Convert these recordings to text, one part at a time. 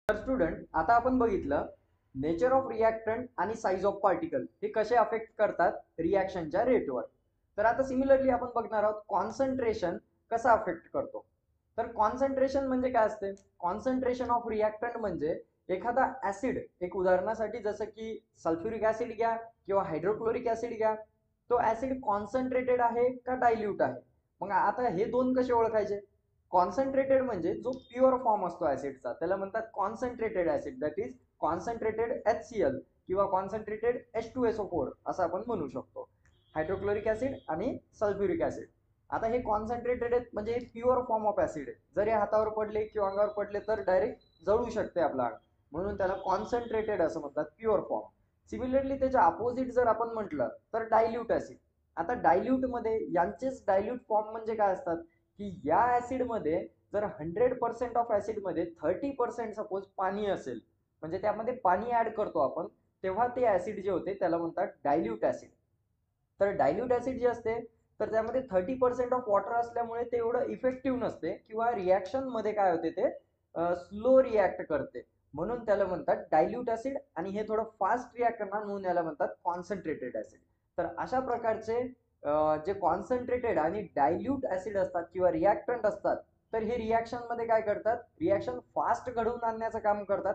तर स्टुडंट, आता आपण बघितलं नेचर ऑफ रिॲक्टंट आणि साईज ऑफ पार्टिकल हे कसे अफेक्ट करतात रिॲक्शनच्या रेटवर. तर आता सिमिलरली आपण बघणार आहोत कॉन्सन्ट्रेशन कसा अफेक्ट करतो. तर कॉन्सन्ट्रेशन म्हणजे काय असते? कॉन्सन्ट्रेशन ऑफ रिॲक्टंट म्हणजे एखादा ऍसिड, एक उदाहरणासाठी जसं की सल्फ्युरिक ऍसिड घ्या किंवा हायड्रोक्लोरिक ऍसिड घ्या, तो ऍसिड कॉन्सन्ट्रेटेड आहे का डायल्यूट आहे. मग आता हे दोन कसे ओळखायचे? कॉन्सन्ट्रेटेड म्हणजे जो प्युअर फॉर्म असतो ऍसिडचा त्याला म्हणतात concentrated acid, that is concentrated HCl किंवा कॉन्सन्ट्रेटेड H2SO4 असं आपण म्हणू शकतो. हायड्रोक्लोरिक ऍसिड आणि सल्फ्युरिक ऍसिड. आता हे कॉन्सन्ट्रेटेड आहेत म्हणजे हे प्युअर फॉर्म ऑफ ऍसिड आहे. जर हे हातावर पडले किंवा अंगावर पडले तर डायरेक्ट जळू शकते आपला अंग, म्हणून त्याला कॉन्सन्ट्रेटेड असं म्हणतात, प्युअर फॉर्म. सिमिलरली त्याच्या अपोजिट जर आपण म्हटलं तर डायल्यूट ऍसिड. आता डायल्यूट मध्ये यांचेच डायल्यूट फॉर्म म्हणजे काय असतात की या ऍसिड मध्ये जर 100% ऑफ ऍसिड मध्ये 30% सपोज पाणी असेल, म्हणजे त्यामध्ये पाणी ऍड करतो आपण, तेव्हा ते ऍसिड जे होते त्याला म्हणतात डायल्यूट ऍसिड. तर डायल्यूट ऍसिड जे असते तर त्यामध्ये 30% ऑफ वॉटर असल्यामुळे ते एवढं इफेक्टिव्ह नसते किंवा रिॲक्शन मध्ये काय होते ते स्लो रिॲक्ट करते, म्हणून त्याला म्हणतात डायल्यूट ऍसिड. आणि हे थोडं फास्ट रिॲक्ट करणार म्हणून याला म्हणतात कॉन्सन्ट्रेटेड ऍसिड. तर अशा प्रकारचे जे कॉन्सन्ट्रेटेड आणि डायल्यूट ऍसिड असतात किंवा रिॲक्टंट असतात, तर हे रिॲक्शन मध्ये काय करतात, रिॲक्शन फास्ट घडवून आणण्याचं काम करतात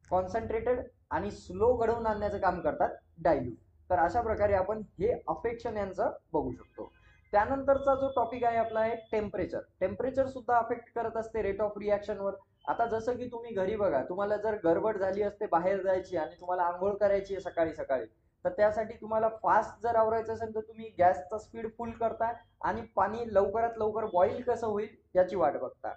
कॉन्सन्ट्रेटेड, आणि स्लो घडवून आणण्याचं काम करतात डायल्यूट. तर अशा प्रकारे आपण हे अफेक्शन यांचं बघू शकतो. त्यानंतरचा जो टॉपिक आहे आपला आहे टेम्परेचर. टेम्परेचर सुद्धा अफेक्ट करत असते रेट ऑफ रिॲक्शनवर. आता जसं की तुम्ही घरी बघा, तुम्हाला जर गडबड झाली असते बाहेर जायची आणि तुम्हाला आंघोळ करायची आहे सकाळी सकाळी, तर त्यासाठी तुम्हाला फास्ट जर आवरायचं असेल तर तुम्ही गॅसचा स्पीड फुल करता आणि पाणी लवकरात लवकर बॉईल कसं होईल याची वाट बघता.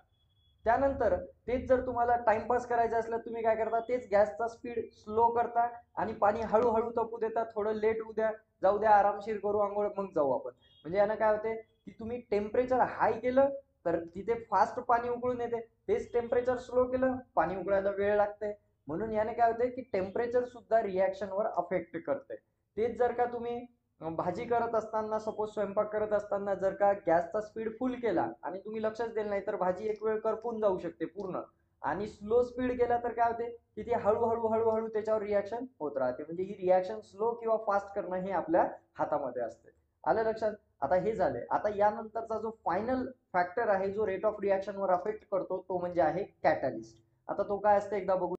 त्यानंतर तेच जर तुम्हाला टाइमपास करायचं असलं तुम्ही काय करता, तेच गॅसचा स्पीड स्लो करता आणि पाणी हळूहळू तपू देता, थोडं लेट होऊ द्या, जाऊ द्या, आरामशीर करू आंघोळ मग जाऊ आपण. म्हणजे यानं काय होते की तुम्ही टेम्परेचर हाय केलं तर तिथे फास्ट पाणी उकळून येते, तेच टेम्परेचर स्लो केलं पाणी उकळायला वेळ लागते. म्हणून याने काय होते की टेम्परेचर सुद्धा रिॲक्शनवर अफेक्ट करते. तेच जर का तुम्ही भाजी करत असताना, सपोज स्वयंपाक करत असताना जर का गॅसचा स्पीड फुल केला आणि तुम्ही लक्षच दिलं नाही तर भाजी एक वेळ करपून जाऊ शकते पूर्ण. आणि स्लो स्पीड केला तर काय होते की ती हळूहळू हळूहळू त्याच्यावर रिॲक्शन होत राहते. म्हणजे ही रिॲक्शन स्लो किंवा फास्ट करणं हे आपल्या हातामध्ये असते. आलं लक्षात? आता हे झाले. आता यानंतरचा जो फायनल फॅक्टर आहे जो रेट ऑफ रिॲक्शनवर अफेक्ट करतो तो म्हणजे आहे कॅटॅलिस्ट. आता तो काय असते एकदा बघू.